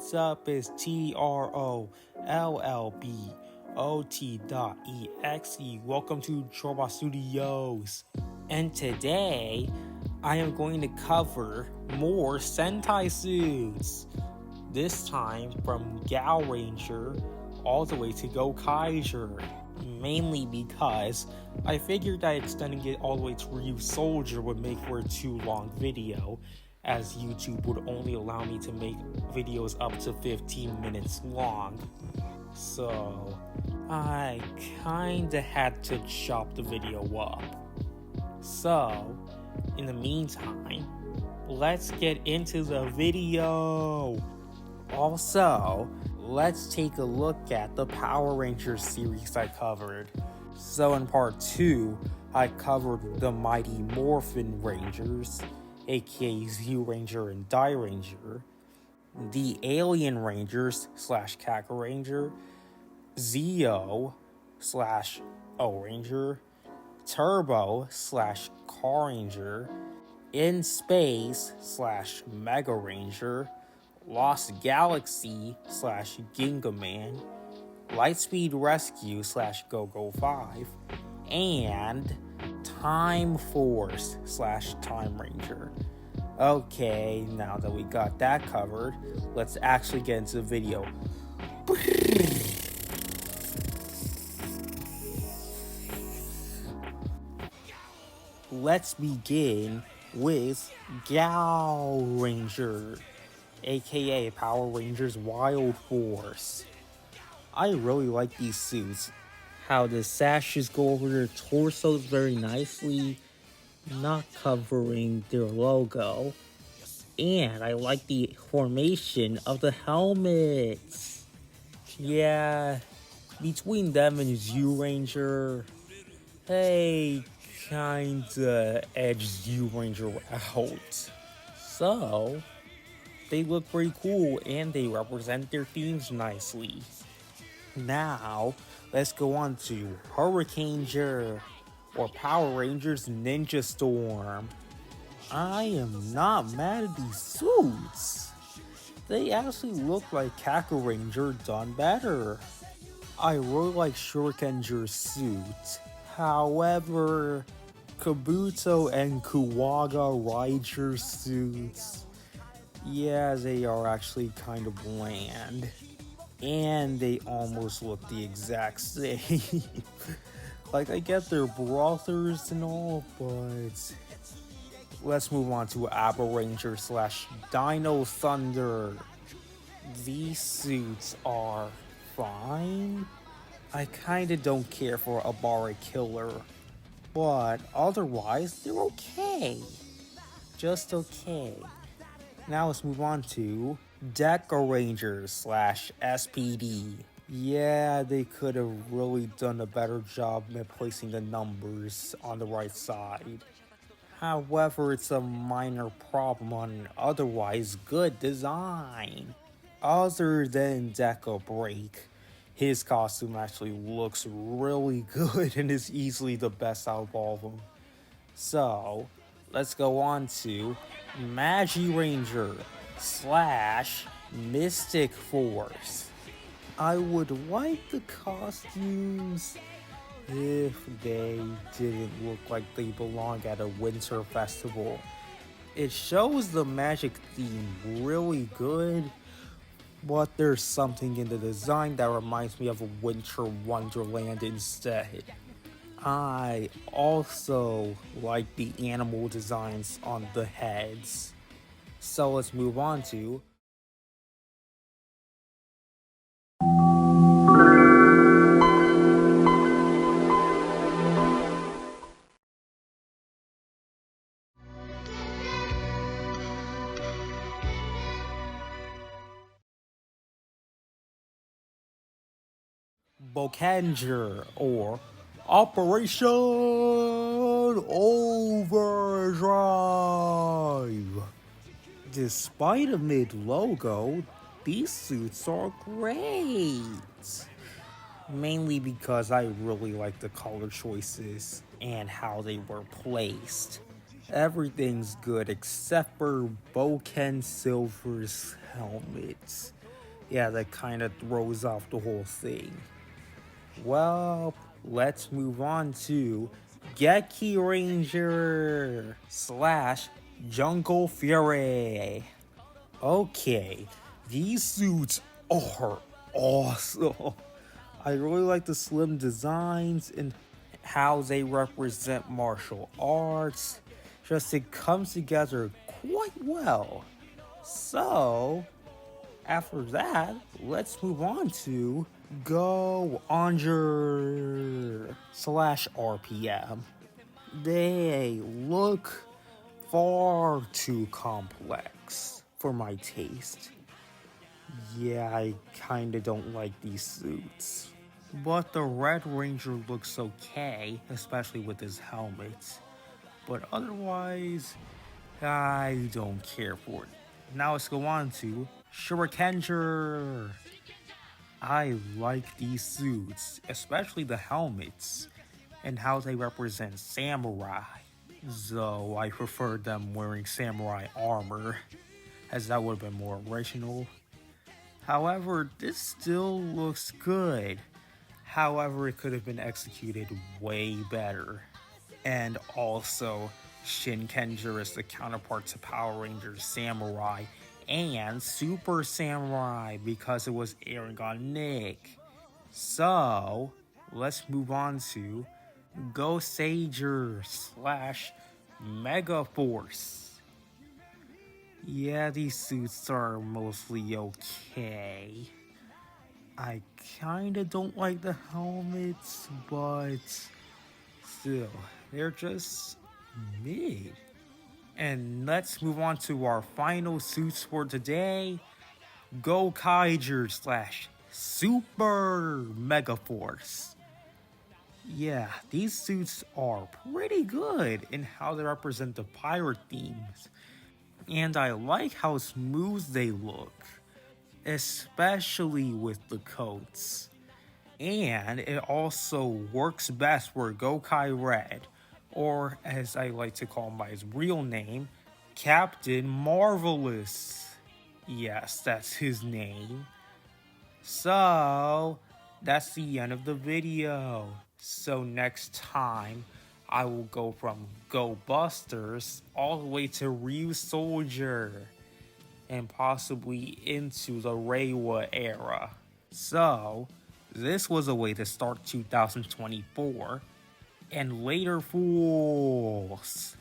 what's up? It's Trollbot.EXE. Welcome to Trollbot Studios. And today, I am going to cover more Sentai suits. This time from Gal Ranger all the way to Go Kaiser. Mainly because I figured that extending it all the way to Ryu Soldier would make for a too long video, as YouTube would only allow me to make videos up to 15 minutes long. So I kinda had to chop the video up. So in the meantime, let's get into the video. Also, let's take a look at the Power Rangers series I covered. So in part 2, I covered the Mighty Morphin Rangers, aka Z-Ranger and Die-Ranger, the Alien Rangers / Kaka Ranger, Zeo / O-Ranger, Turbo / Car Ranger, In Space / Mega Ranger, Lost Galaxy / Ginga Man, Lightspeed Rescue / Go-Go 5, and Time Force / Time Ranger. Okay, now that we got that covered, let's actually get into the video. Let's begin with Gal Ranger, aka Power Rangers Wild Force. I really like these suits. How the sashes go over their torsos very nicely, not covering their logo. And I like the formation of the helmets. Yeah, between them and Z-Ranger, they kinda edge Z-Ranger out. So they look pretty cool and they represent their themes nicely. Now, let's go on to Hurricaneger, or Power Rangers Ninja Storm. I am not mad at these suits. They actually look like Kaka Ranger done better. I really like Shurikenger's suit. However, Kabuto and Kuwaga Ranger suits, yeah, they are actually kind of bland. And they almost look the exact same. Like, I get they're brothers and all, but let's move on to Abba Ranger / Dino Thunder. These suits are fine. I kinda don't care for Abara Killer, but otherwise they're okay. Just okay. Now let's move on to Deca Rangers / SPD. Yeah, they could have really done a better job at placing the numbers on the right side. However, it's a minor problem on an otherwise good design. Other than Deca Break, his costume actually looks really good and is easily the best out of all of them. So, let's go on to Magi Ranger / Mystic Force. I would like the costumes if they didn't look like they belong at a winter festival. It shows the magic theme really good, but there's something in the design that reminds me of a winter wonderland instead. I also like the animal designs on the heads. So let's move on to Bokanger, or Operation Overdrive. Despite a mid-logo, these suits are great. Mainly because I really like the color choices and how they were placed. Everything's good except for Boken Silver's helmet. Yeah, that kind of throws off the whole thing. Well, let's move on to Geki Ranger slash Jungle Fury. Okay, these suits are awesome. I really like the slim designs and how they represent martial arts. Just it comes together quite well. So, after that, let's move on to Go Onger slash RPM. They look far too complex for my taste. Yeah, I kinda don't like these suits. But the Red Ranger looks okay, especially with his helmet. But otherwise, I don't care for it. Now let's go on to Shurikenger. I like these suits, especially the helmets, and how they represent samurai. Though I prefer them wearing samurai armor, as that would have been more original. However, this still looks good. However, it could have been executed way better. And also, Shinkenger is the counterpart to Power Rangers Samurai and Super Samurai because it was airing on Nick. So, let's move on to Go Sager slash Mega Force. Yeah, these suits are mostly okay. I kinda don't like the helmets, but still, they're just mid. And let's move on to our final suits for today. Go Kaiger slash Super Mega Force. Yeah, these suits are pretty good in how they represent the pirate themes. And I like how smooth they look, especially with the coats. And it also works best for Gokai Red, or as I like to call him by his real name, Captain Marvelous. Yes, that's his name. So, that's the end of the video. So next time, I will go from Go Busters all the way to Ryu Soldier, and possibly into the Reiwa era. So, this was a way to start 2024, and later fools!